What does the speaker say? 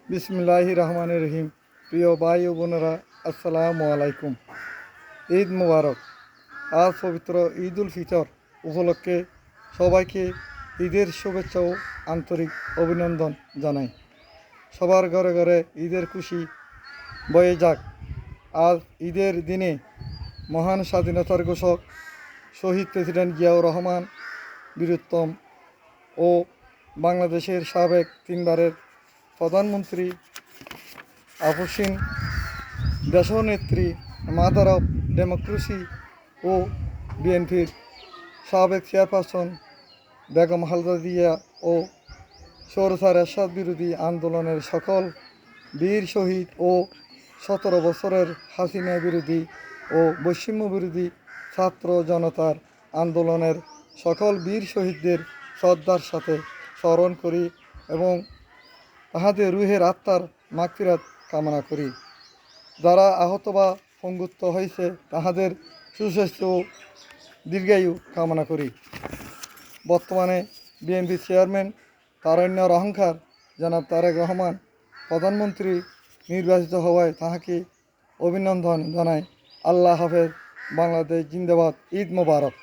বিসমিল্লাহির রহমানির রহিম। প্রিয় ভাই ও বোনেরা, আসসালামু আলাইকুম। ঈদ মুবারক। আজ পবিত্র ঈদ উল ফিতর উপলক্ষে সবাইকে ঈদের শুভেচ্ছা ও আন্তরিক অভিনন্দন জানাই। সবার ঘরে ঘরে ঈদের খুশি বয়ে যাক। আজ ঈদের দিনে মহান স্বাধীনতার ঘোষক শহীদ প্রেসিডেন্ট জিয়াউর রহমান বীরুত্তম ও বাংলাদেশের সাবেক তিনবারের প্রধানমন্ত্রী আপসীন দেশনেত্রী, মাদার অফ ডেমোক্রেসি ও বিএনপির সাবেক চেয়ারপারসন বেগম খালেদা জিয়া ও স্বৈরাচার এরশাদ বিরোধী আন্দোলনের সকল বীর শহীদ ও 17 বছরের হাসিনা বিরোধী ও বৈষম্য বিরোধী ছাত্র জনতার আন্দোলনের সকল বীর শহীদদের শ্রদ্ধার সাথে স্মরণ করি এবং তাহাদের রুহের আত্মার মাগফিরাত কামনা করি। যারা আহত বা পঙ্গুত্ব হয়েছে তাহাদের সুস্বাস্থ্য ও দীর্ঘায়ু কামনা করি। বর্তমানে বিএনপি চেয়ারম্যান তারুণ্যের অহংকার জনাব তারেক রহমান প্রধানমন্ত্রী নির্বাচিত হওয়ায় তাহাকে অভিনন্দন জানাই। আল্লাহ হাফেজ। বাংলাদেশ জিন্দাবাদ। ঈদ মোবারক।